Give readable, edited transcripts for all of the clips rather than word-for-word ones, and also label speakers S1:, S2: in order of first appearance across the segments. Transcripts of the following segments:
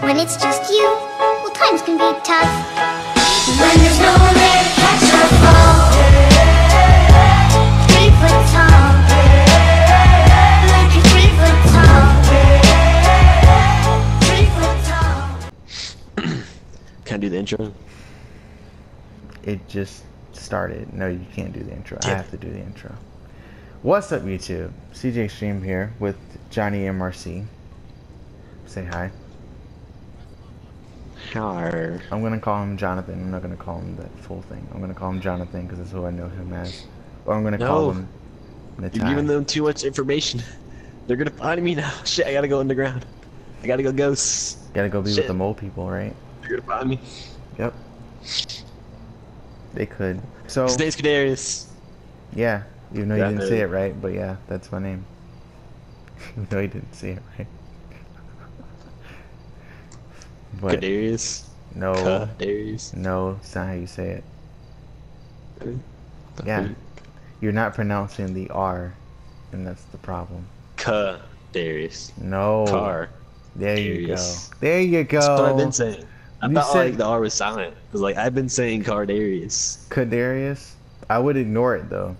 S1: When it's just you, well, times can be tough. When there's no one there to catch or fall, 3 foot tall, like you're 3 foot tall, 3 foot tall.
S2: Can I do the intro?
S3: It just started. No, you can't do the intro. I
S2: Yeah.
S3: have to do the intro. What's up, YouTube? CJ Stream here with Johnny MRC. Say hi.
S2: Hi.
S3: I'm gonna call him Jonathan. I'm not gonna call him that full thing. I'm gonna call him Jonathan because that's who I know him as. Or I'm gonna call him Natai.
S2: You're giving them too much information. They're gonna find me now. Shit, I gotta go underground. I gotta go ghosts.
S3: Gotta go be
S2: Shit.
S3: with the mole people, right?
S2: They're gonna find me.
S3: Yep. They could. So
S2: His name's Kadarius.
S3: yeah, even though
S2: Yeah,
S3: you didn't say it right, but yeah, that's my name. Even though you didn't say it right. But
S2: Kadarius.
S3: no,
S2: Kadarius.
S3: no, it's not how you say it. Yeah, you're not pronouncing the R, and that's the problem.
S2: Kadarius.
S3: No.
S2: Car.
S3: There you go.
S2: Darius.
S3: There you go.
S2: That's what I've been saying. I
S3: You
S2: thought
S3: said-
S2: like the R was silent. Cause like I've been saying Cardarius.
S3: Kadarius. I would ignore it though.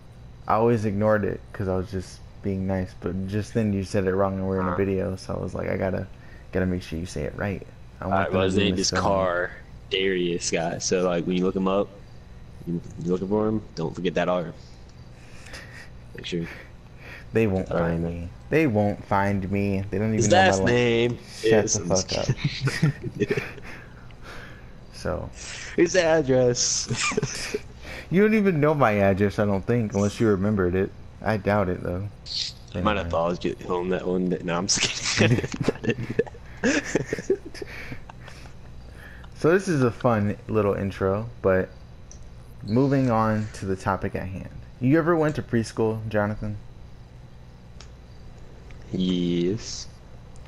S3: I always ignored it because I was just being nice. But just then you said it wrong, and we're in a video, so I was like, I gotta make sure you say it right. I want
S2: Alright,
S3: them
S2: well
S3: to
S2: his
S3: do
S2: name is
S3: misspelling.
S2: Cardarius, guys. So like when you look him up, you're looking for him. Don't forget that R. Make sure.
S3: They won't
S2: All right,
S3: find
S2: man.
S3: me. They won't find me. They don't even
S2: His
S3: know
S2: last
S3: my
S2: name
S3: Shut
S2: is.
S3: the fuck up. So
S2: His address.
S3: you don't even know my address, I don't think, unless you remembered it. I doubt it though.
S2: I might have
S3: Anyway.
S2: thought I'd get home that one. No, I'm just kidding. I didn't do that.
S3: So this is a fun little intro, but moving on to the topic at hand. You ever went to preschool, Jonathan?
S2: Yes.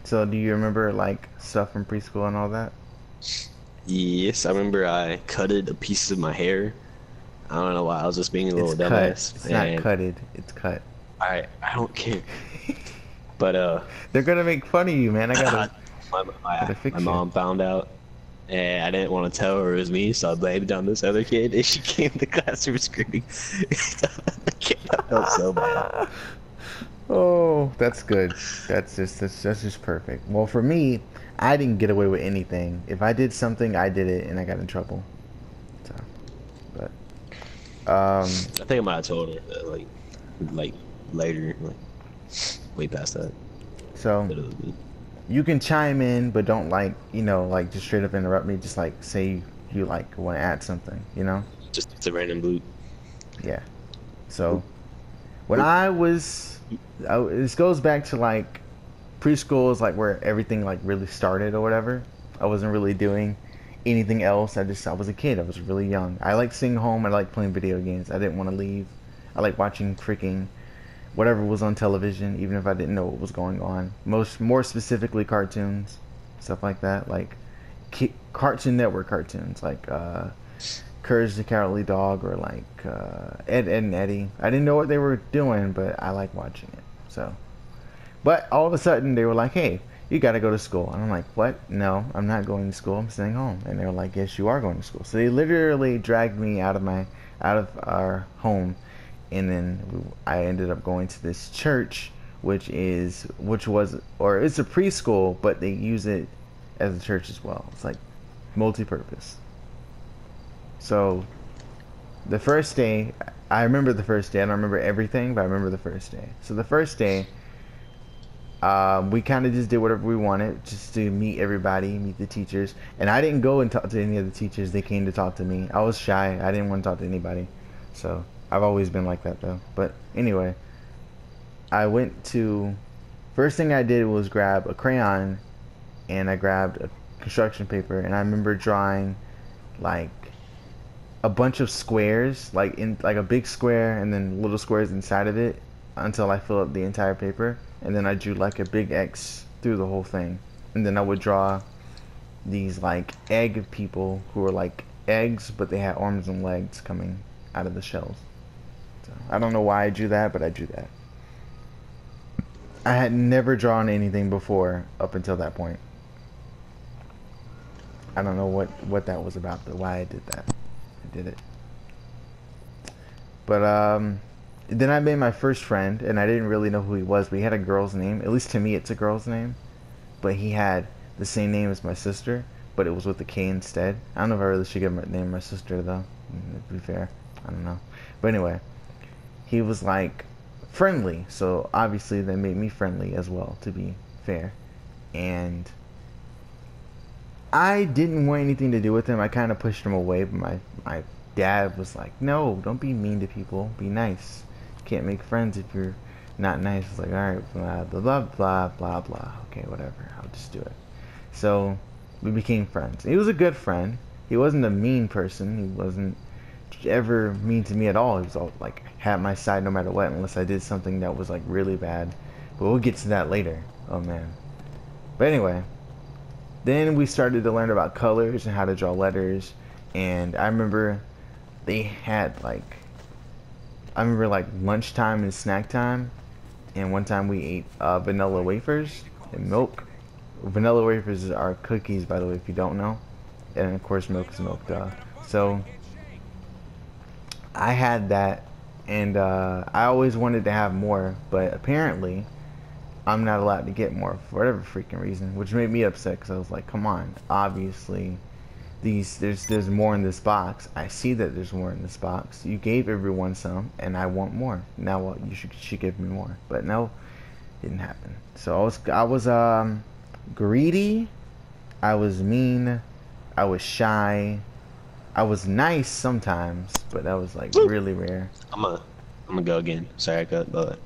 S3: So do you remember like stuff from preschool and all that?
S2: Yes, I remember I cutted a piece of my hair. I don't know why. I was just being a little
S3: It's cut.
S2: dumbass.
S3: It's not cutted. It's cut.
S2: I don't care. But
S3: They're gonna make fun of you, man. I gotta. gotta
S2: my
S3: fix you.
S2: mom found out, and I didn't want to tell her it was me, so I blamed it on this other kid. And she came to the classroom screaming. I felt so bad.
S3: Oh, that's good. That's just perfect. Well, for me, I didn't get away with anything. If I did something, I did it, and I got in trouble. So, but
S2: I think I might have told her that, like later, like way past that.
S3: so
S2: That it was me.
S3: you can chime in, but don't like just straight up interrupt me. Just like say you like want to add something,
S2: Just it's a random boot.
S3: Yeah. So when this goes back to like preschool is like where everything like really started or whatever. I wasn't really doing anything else. I was a kid. I was really young. I liked staying home. I liked playing video games. I didn't want to leave. I liked watching freaking whatever was on television, even if I didn't know what was going on. More specifically, cartoons, stuff like that, like Cartoon Network cartoons, like Courage the Cowardly Dog, or like Ed, and Eddie. I didn't know what they were doing, but I like watching it. So, but all of a sudden they were like, "Hey, you got to go to school," and I'm like, "What? No, I'm not going to school. I'm staying home." And they were like, "Yes, you are going to school." So they literally dragged me out of our home, and then I ended up going to this church, which it's a preschool, but they use it as a church as well. It's like multi-purpose. So the first day, I remember the first day. I don't remember everything, but I remember the first day. So the first day, we kind of just did whatever we wanted, just to meet everybody, meet the teachers. And I didn't go and talk to any of the teachers. They came to talk to me. I was shy. I didn't want to talk to anybody. So I've always been like that though. But anyway, first thing I did was grab a crayon, and I grabbed a construction paper, and I remember drawing like a bunch of squares, like a big square and then little squares inside of it, until I fill up the entire paper. And then I drew like a big X through the whole thing. And then I would draw these like egg people who were like eggs, but they had arms and legs coming out of the shells. So I don't know why I drew that, but I drew that. I had never drawn anything before up until that point. I don't know what that was about, though, why I did that. I did it. But then I made my first friend, and I didn't really know who he was, but he had a girl's name. At least to me, it's a girl's name. But he had the same name as my sister, but it was with a K instead. I don't know if I really should give my name my sister, though. To be fair, I don't know. But anyway, he was like friendly, so obviously that made me friendly as well, to be fair. And I didn't want anything to do with him. I kind of pushed him away, but my dad was like, no, don't be mean to people. Be nice. You can't make friends if you're not nice. It's like, all right, blah, blah, blah, blah, blah, blah. Okay, whatever. I'll just do it. So we became friends. He was a good friend. He wasn't a mean person. He wasn't ever mean to me at all. He was all like, had my side no matter what, unless I did something that was like really bad. But we'll get to that later. Oh, man. But anyway, then we started to learn about colors and how to draw letters. And I remember they had like, lunchtime and snack time. And one time we ate vanilla wafers and milk. Vanilla wafers are cookies, by the way, if you don't know. And of course, milk is milk, duh. So I had that, and I always wanted to have more, but apparently I'm not allowed to get more for whatever freaking reason, which made me upset because I was like, come on, obviously there's more in this box. I see that there's more in this box. You gave everyone some, and I want more. Now what? You should give me more. But no, didn't happen. So I was greedy. I was mean. I was shy. I was nice sometimes, but that was like really rare.
S2: I'm gonna go again. Sorry I cut, but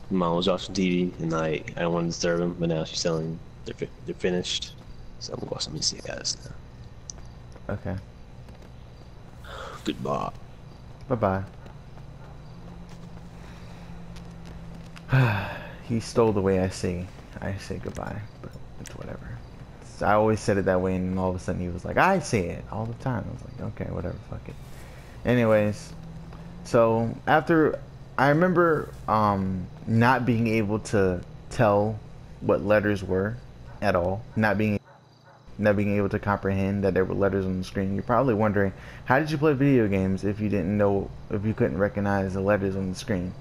S2: Mom was watching TV and like I don't want to disturb them, but now she's telling they're finished. So I'm gonna go watch some see you guys now.
S3: Okay.
S2: Goodbye.
S3: Bye bye. He stole the way I say goodbye, but it's whatever. I always said it that way, and all of a sudden he was like, I say it all the time. I was like, okay, whatever, fuck it. Anyways, so after, I remember not being able to tell what letters were at all, not being able to comprehend that there were letters on the screen. You're probably wondering, how did you play video games if you couldn't recognize the letters on the screen?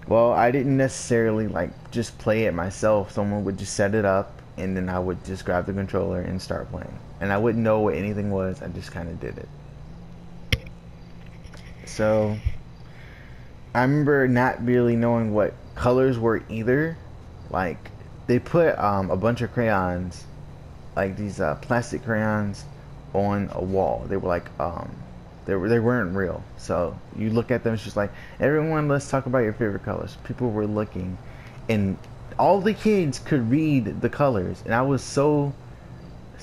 S3: Well, I didn't necessarily like just play it myself. Someone would just set it up, and then I would just grab the controller and start playing. And I wouldn't know what anything was. I just kind of did it. So I remember not really knowing what colors were either. Like, they put a bunch of crayons, like these plastic crayons, on a wall. They were like they weren't real. So you look at them, it's just like, everyone, let's talk about your favorite colors. People were looking, and all the kids could read the colors, and I was so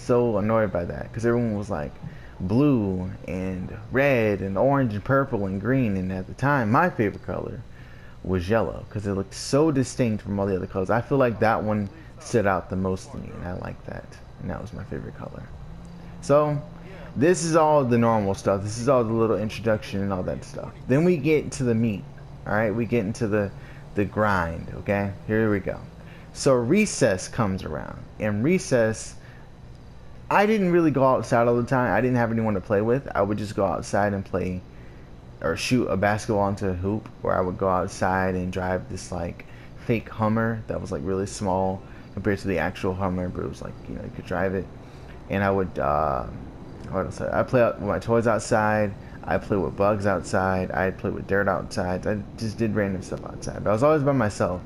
S3: annoyed by that, because everyone was like blue and red and orange and purple and green, and at the time my favorite color was yellow because it looked so distinct from all the other colors. I feel like that one stood out the most to me, and I liked that, and that was my favorite color. So this is all the normal stuff. This is all the little introduction and all that stuff. Then we get to the meat. All right, we get into the grind. Okay, here we go. So recess comes around, and recess, I didn't really go outside all the time. I didn't have anyone to play with. I would just go outside and play or shoot a basketball into a hoop, or I would go outside and drive this like fake Hummer that was like really small compared to the actual Hummer, but it was like, you know, you could drive it. And I would what else? I play with my toys outside. I play with bugs outside. I play with dirt outside. I just did random stuff outside, but I was always by myself.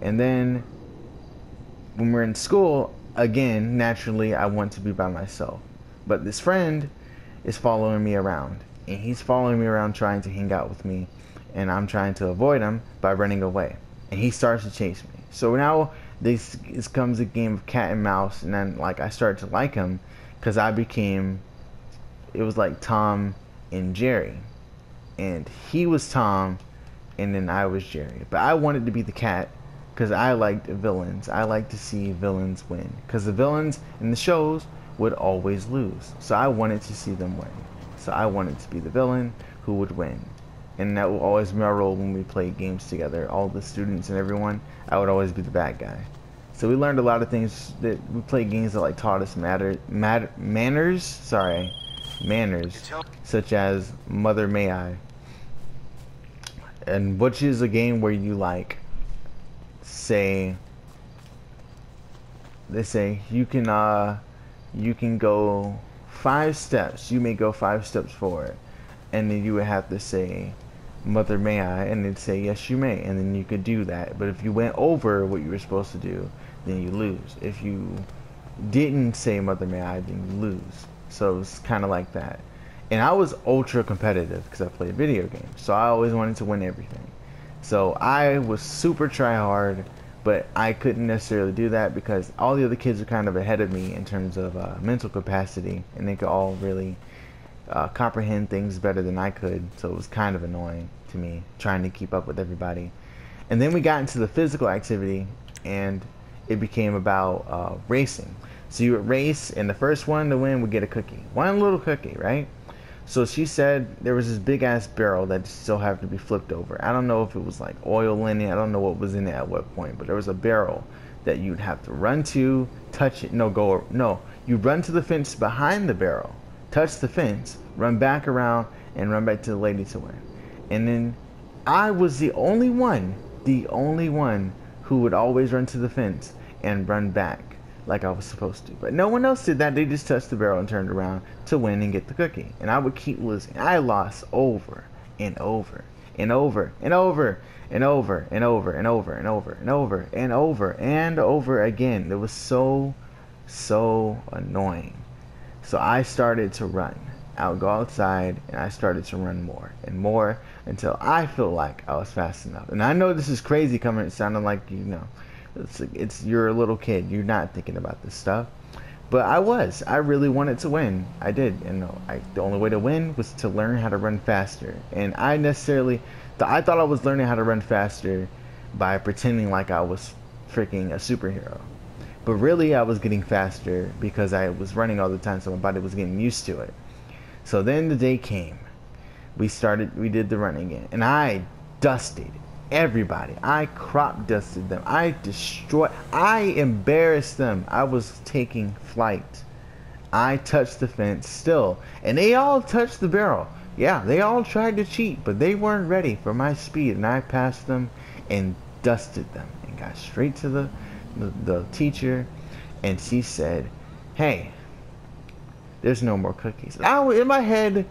S3: And then when we're in school, again, naturally, I want to be by myself. But this friend is following me around, and he's following me around trying to hang out with me, and I'm trying to avoid him by running away. And he starts to chase me. So now this comes a game of cat and mouse, and then like I started to like him because it was like Tom and Jerry, and he was Tom, and then I was Jerry. But I wanted to be the cat because I liked villains. I like to see villains win, because the villains in the shows would always lose. So I wanted to see them win. So I wanted to be the villain who would win. And that will always be my role when we play games together. All the students and everyone, I would always be the bad guy. So we learned a lot of things. That we played games that like taught us manners. Sorry, manners, such as Mother May I, and which is a game where you like say. They say you can go 5 steps. You may go 5 steps forward, and then you would have to say, "Mother, may I?" And they'd say, "Yes, you may." And then you could do that. But if you went over what you were supposed to do, then you lose. If you didn't say "Mother, may I?" then you lose. So it's kind of like that. And I was ultra competitive because I played video games, so I always wanted to win everything. So I was super try hard. But I couldn't necessarily do that because all the other kids are kind of ahead of me in terms of mental capacity, and they could all really comprehend things better than I could. So it was kind of annoying to me trying to keep up with everybody. And then we got into the physical activity, and it became about racing. So you would race, and the first one to win would get a cookie. One little cookie, right? So she said there was this big ass barrel that still had to be flipped over. I don't know if it was like oil in it. I don't know what was in it at what point, but there was a barrel that you'd have to run to, touch it. You run to the fence behind the barrel, touch the fence, run back around, and run back to the lady to win. And then I was the only one who would always run to the fence and run back like I was supposed to. But no one else did that. They just touched the barrel and turned around to win and get the cookie. And I would keep losing. I lost over and over and over and over and over and over and over and over and over and over and over again. It was so annoying. So I started to run. I would go outside and I started to run more and more until I felt like I was fast enough. And I know this is crazy coming, it sounded like, you're a little kid. You're not thinking about this stuff. But I really wanted to win. I did. And the only way to win was to learn how to run faster. And I thought I was learning how to run faster by pretending like I was freaking a superhero. But really I was getting faster because I was running all the time, so my body was getting used to it. So then the day came. We did the running again. And I dusted everybody. I crop dusted them. I embarrassed them. I was taking flight. I touched the fence still, and they all touched the barrel. Yeah, they all tried to cheat, but they weren't ready for my speed, and I passed them and dusted them and got straight to the teacher, and she said, "Hey, there's no more cookies." In my head,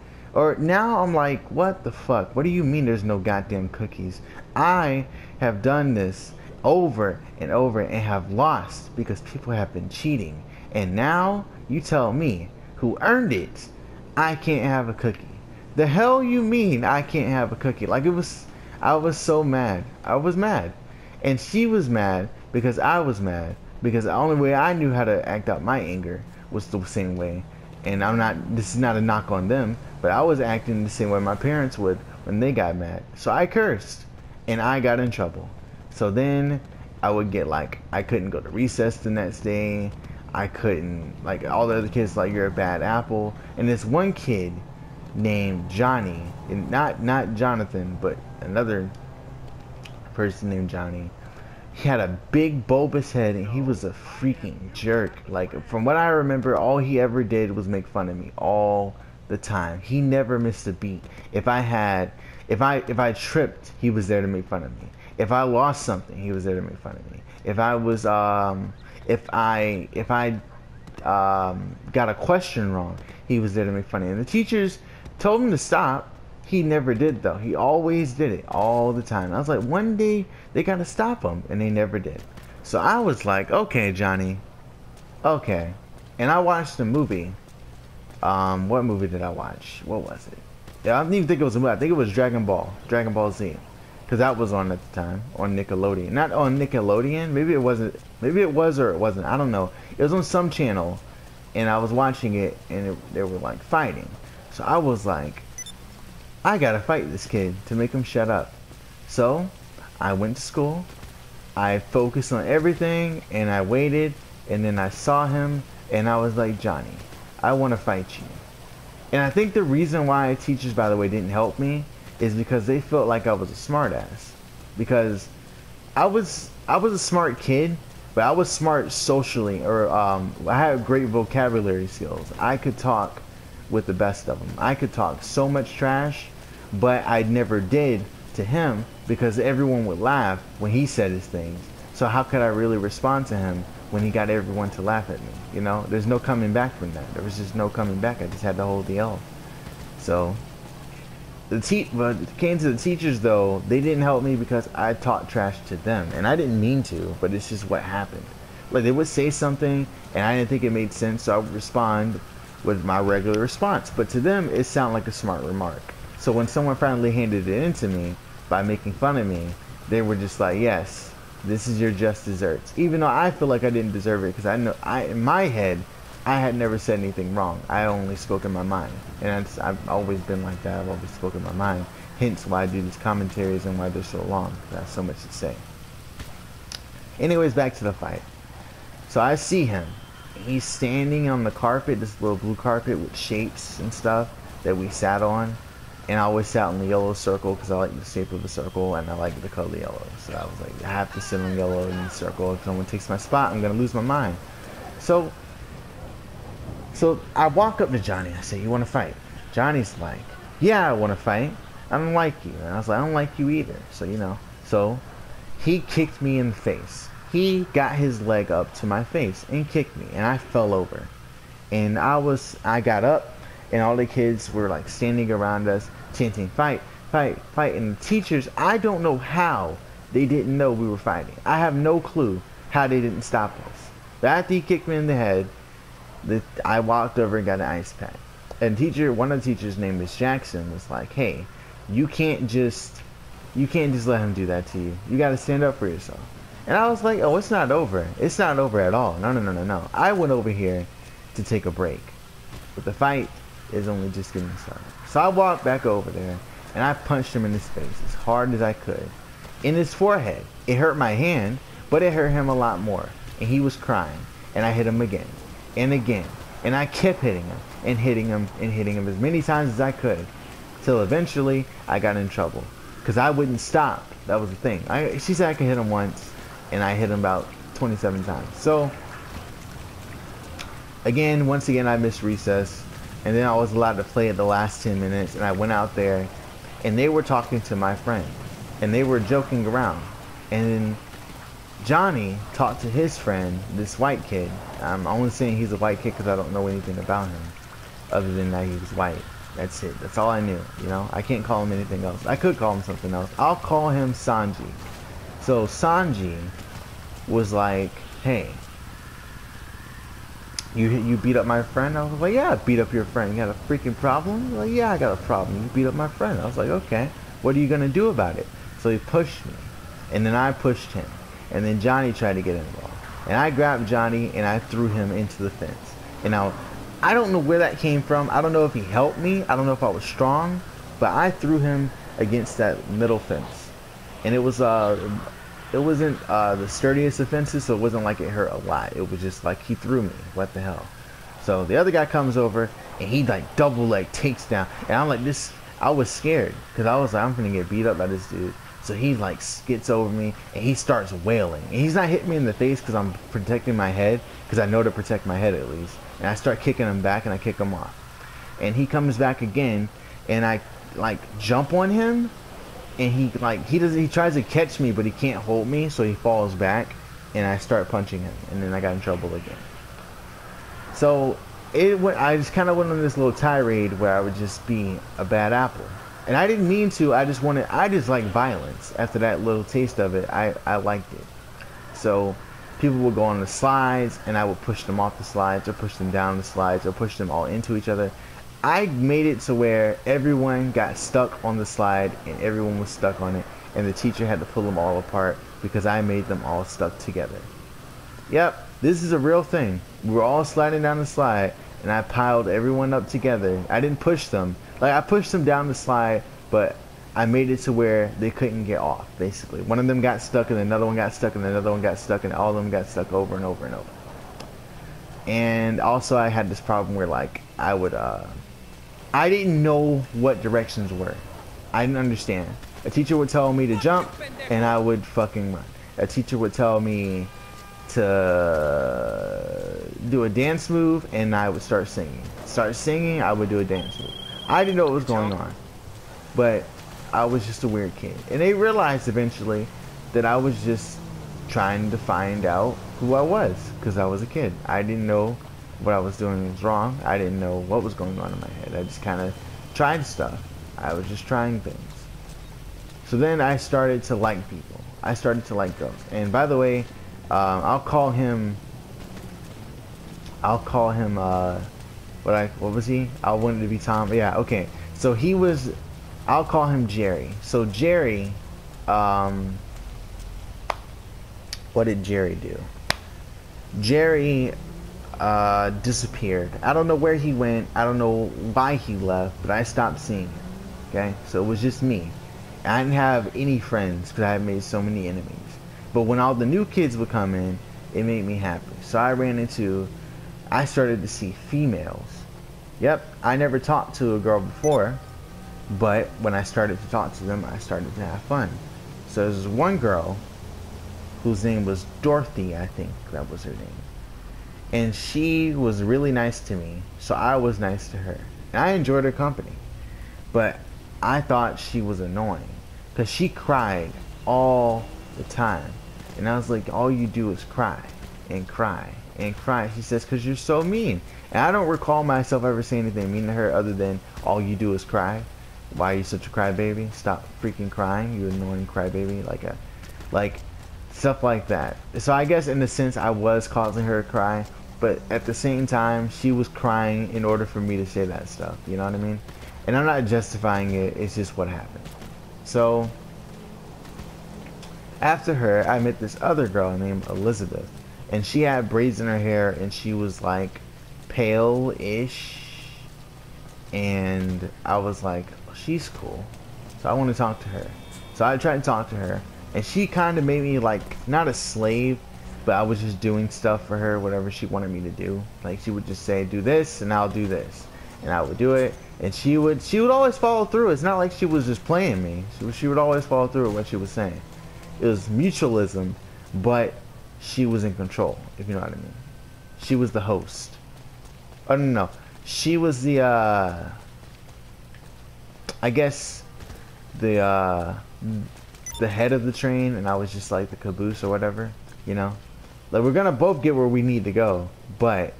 S3: now I'm like, what the fuck? What do you mean there's no goddamn cookies? I have done this over and over and have lost because people have been cheating. And now you tell me, who earned it, I can't have a cookie. The hell you mean I can't have a cookie? I was so mad. I was mad. And she was mad because I was mad. Because the only way I knew how to act out my anger was the same way. And this is not a knock on them, but I was acting the same way my parents would when they got mad. So I cursed, and I got in trouble. So then I would get I couldn't go to recess the next day. I couldn't, all the other kids, you're a bad apple. And this one kid named Johnny, and not Jonathan, but another person named Johnny. He had a big bulbous head, and he was a freaking jerk. From what I remember, all he ever did was make fun of me all the time. He never missed a beat. If I tripped, he was there to make fun of me. If I lost something, he was there to make fun of me. If I got a question wrong, he was there to make fun of me. And the teachers told him to stop. He never did, though. He always did it all the time. I was like, one day they gotta stop him, and they never did. So I was like, okay, Johnny, okay. And I watched a movie. What movie did I watch? What was it? Yeah, I don't even think it was a movie. I think it was Dragon Ball Z, because that was on at the time on Nickelodeon. Not on Nickelodeon. Maybe it wasn't. Maybe it was or it wasn't. I don't know. It was on some channel, and I was watching it, and they were fighting. So I was like, I gotta fight this kid to make him shut up. So I went to school, I focused on everything, and I waited, and then I saw him, and I was like, Johnny, I want to fight you. And I think the reason why teachers, by the way, didn't help me is because they felt like I was a smartass. Because I was a smart kid, But I was smart socially, or I had great vocabulary skills. I could talk with the best of them. I could talk so much trash, but I never did to him because everyone would laugh when he said his things. So how could I really respond to him when he got everyone to laugh at me? You know, there's no coming back from that. There was just no coming back. I just had to hold the L. So but it came to the teachers though, they didn't help me because I talked trash to them, and I didn't mean to, but it's just what happened. Like they would say something, and I didn't think it made sense, so I would respond with my regular response. But to them, it sounded like a smart remark. So when someone finally handed it into me by making fun of me, they were just like, "Yes, this is your just desserts." Even though I feel like I didn't deserve it, because I know in my head, I had never said anything wrong. I only spoke in my mind. And I've always been like that. I've always spoken in my mind. Hence why I do these commentaries and why they're so long. I have so much to say. Anyways, back to the fight. So I see him. He's standing on the carpet, this little blue carpet with shapes and stuff that we sat on. And I always sat in the yellow circle because I like the shape of the circle and I like the color yellow. So I was like, I have to sit on yellow in the circle. If someone takes my spot, I'm going to lose my mind. So I walk up to Johnny. I say, "You want to fight?" Johnny's like, "Yeah, I want to fight. I don't like you." And I was like, "I don't like you either." So, you know. So he kicked me in the face. He got his leg up to my face and kicked me. And I fell over. And I got up. And all the kids were like standing around us chanting, "Fight, fight, fight." And the teachers, I don't know how they didn't know we were fighting. I have no clue how they didn't stop us. But after he kicked me in the head, I walked over and got an ice pack. And one of the teachers named Miss Jackson was like, "Hey, you can't just let him do that to you. You got to stand up for yourself." And I was like, "Oh, it's not over. It's not over at all. No. I went over here to take a break. But the fight is only just getting started." So I walked back over there and I punched him in his face as hard as I could. In his forehead. It hurt my hand, but it hurt him a lot more. And he was crying. And I hit him again. And again, and I kept hitting him and hitting him and hitting him as many times as I could, till eventually I got in trouble because I wouldn't stop. That was the thing. She said I could hit him once, and I hit him about 27 times. So once again, I missed recess, and then I was allowed to play at the last 10 minutes, and I went out there, and they were talking to my friend, and they were joking around, and then Johnny talked to his friend, this white kid. I'm only saying he's a white kid because I don't know anything about him, other than that he was white. That's it. That's all I knew. You know, I can't call him anything else. I could call him something else. I'll call him Sanji. So Sanji was like, "Hey, you beat up my friend?" I was like, "Yeah, I beat up your friend. You got a freaking problem?" Like, "Yeah, I got a problem. You beat up my friend." I was like, "Okay, what are you gonna do about it?" So he pushed me, and then I pushed him. And then Johnny tried to get involved. And I grabbed Johnny and I threw him into the fence. And now, I don't know where that came from. I don't know if he helped me. I don't know if I was strong. But I threw him against that middle fence. And it wasn't the sturdiest of fences, so it wasn't like it hurt a lot. It was just like he threw me. What the hell? So the other guy comes over and he like double leg takes down. And I'm like this. I was scared because I was like, I'm gonna get beat up by this dude. So he like gets over me and he starts wailing. And he's not hitting me in the face because I'm protecting my head, because I know to protect my head at least. And I start kicking him back and I kick him off. And he comes back again and I like jump on him, and he tries to catch me but he can't hold me, so he falls back and I start punching him, and then I got in trouble again. So I just kind of went on this little tirade where I would just be a bad apple. And I didn't mean to. I just like violence. After that little taste of it, I liked it. So people would go on the slides, and I would push them off the slides, or push them down the slides, or push them all into each other. I made it to where everyone got stuck on the slide, and everyone was stuck on it, and the teacher had to pull them all apart because I made them all stuck together. Yep, this is a real thing. We were all sliding down the slide, and I piled everyone up together. I didn't push them. Like, I pushed them down the slide, but I made it to where they couldn't get off, basically. One of them got stuck, and another one got stuck, and another one got stuck, and all of them got stuck over and over and over. And also, I had this problem where, like, I didn't know what directions were. I didn't understand. A teacher would tell me to jump, and I would fucking run. A teacher would tell me to do a dance move, and I would start singing. I would do a dance move. I didn't know what was going on, but I was just a weird kid. And they realized eventually that I was just trying to find out who I was, because I was a kid. I didn't know what I was doing was wrong. I didn't know what was going on in my head. I just kind of tried stuff. I was just trying things. So then I started to like people. I started to like girls. And by the way, I'll call him, what was he? I wanted to be Tom. Yeah, okay. So he was, I'll call him Jerry. So Jerry, what did Jerry do? Jerry disappeared. I don't know where he went. I don't know why he left, but I stopped seeing him. Okay? So it was just me. I didn't have any friends because I had made so many enemies. But when all the new kids would come in, it made me happy. So I started to see females. Yep, I never talked to a girl before, but when I started to talk to them, I started to have fun. So there's one girl whose name was Dorothy, I think that was her name. And she was really nice to me, so I was nice to her. And I enjoyed her company. But I thought she was annoying, because she cried all the time. And I was like, all you do is cry, and cry, and cry. She says, because you're so mean. And I don't recall myself ever saying anything mean to her other than, all you do is cry. Why are you such a crybaby? Stop freaking crying, you annoying crybaby. Like, stuff like that. So I guess in a sense I was causing her to cry, but at the same time she was crying in order for me to say that stuff, you know what I mean? And I'm not justifying it, it's just what happened. So after her, I met this other girl named Elizabeth, and she had braids in her hair, and she was like pale-ish, and I was like, oh, she's cool, so I want to talk to her. So I tried to talk to her, and she kind of made me like, not a slave, but I was just doing stuff for her, whatever she wanted me to do. Like, she would just say, do this, and I'll do this, and I would do it, and she would always follow through. It's not like she was just playing me. She would always follow through with what she was saying. It was mutualism, but she was in control, if you know what I mean. She was the host. Oh, no. She was the, I guess, the head of the train, and I was just like the caboose or whatever, you know? Like, we're gonna both get where we need to go, but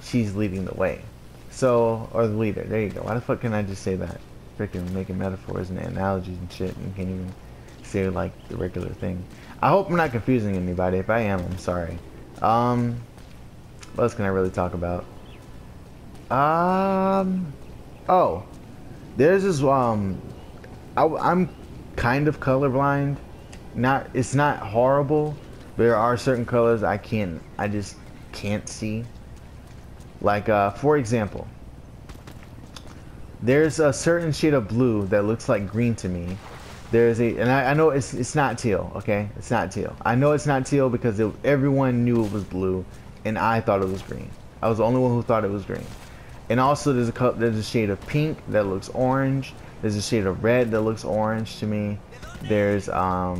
S3: she's leading the way. So, or the leader, there you go. Why the fuck can I just say that? Freaking making metaphors and analogies and shit, and can't even say like the regular thing. I hope I'm not confusing anybody. If I am, I'm sorry. What else can I really talk about? Oh, there's this, I'm kind of colorblind. It's not horrible, but there are certain colors I just can't see. Like, for example, there's a certain shade of blue that looks like green to me. And I know it's not teal, okay? It's not teal. I know it's not teal because everyone knew it was blue, and I thought it was green. I was the only one who thought it was green. And also there's a shade of pink that looks orange. There's a shade of red that looks orange to me. There's a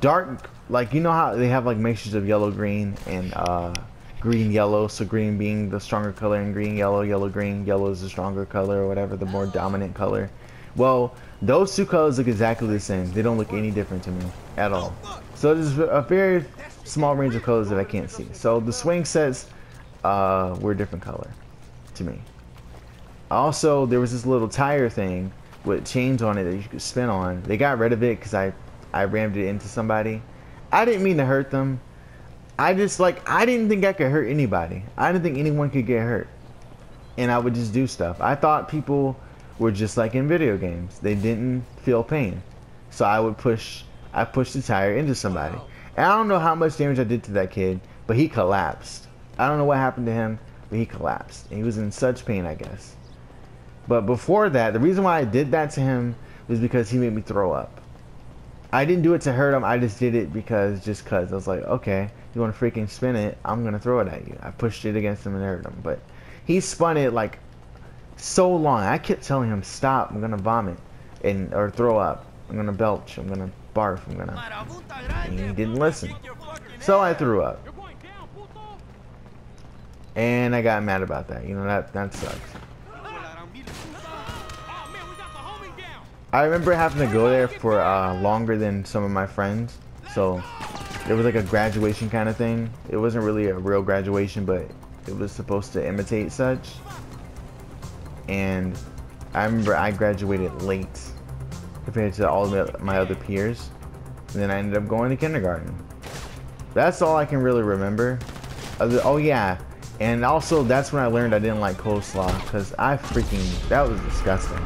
S3: dark, like, you know how they have like mixtures of yellow green and green yellow, so green being the stronger color and green yellow, yellow green, yellow is the stronger color or whatever, the more dominant color. Well, those two colors look exactly the same. They don't look any different to me at all. So there's a very small range of colors that I can't see. So the swing sets were a different color to me. Also, there was this little tire thing with chains on it that you could spin on. They got rid of it because I rammed it into somebody. I didn't mean to hurt them. I didn't think I could hurt anybody. I didn't think anyone could get hurt. And I would just do stuff. I thought people were just like in video games. They didn't feel pain. So I pushed the tire into somebody. And I don't know how much damage I did to that kid, but he collapsed. I don't know what happened to him, but he collapsed. And he was in such pain, I guess. But before that, the reason why I did that to him was because he made me throw up. I didn't do it to hurt him. I just did it because I was like, okay, you want to freaking spin it? I'm going to throw it at you. I pushed it against him and hurt him. But he spun it like so long. I kept telling him, stop. I'm going to vomit or throw up. I'm going to belch. I'm going to barf. I'm gonna. And he didn't listen. So I threw up. And I got mad about that. You know, that sucks. I remember having to go there for longer than some of my friends. So it was like a graduation kind of thing. It wasn't really a real graduation, but it was supposed to imitate such. And I remember I graduated late compared to all of my other peers. And then I ended up going to kindergarten. That's all I can really remember. Oh yeah, and also that's when I learned I didn't like coleslaw, because that was disgusting.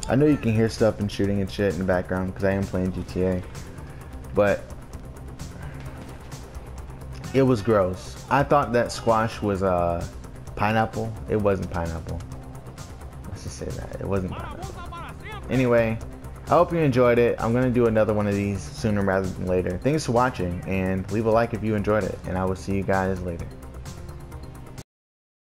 S3: I know you can hear stuff and shooting and shit in the background because I am playing GTA, but it was gross. I thought that squash was pineapple. It wasn't pineapple. Let's just say that. It wasn't pineapple. Anyway, I hope you enjoyed it. I'm going to do another one of these sooner rather than later. Thanks for watching, and leave a like if you enjoyed it, and I will see you guys later.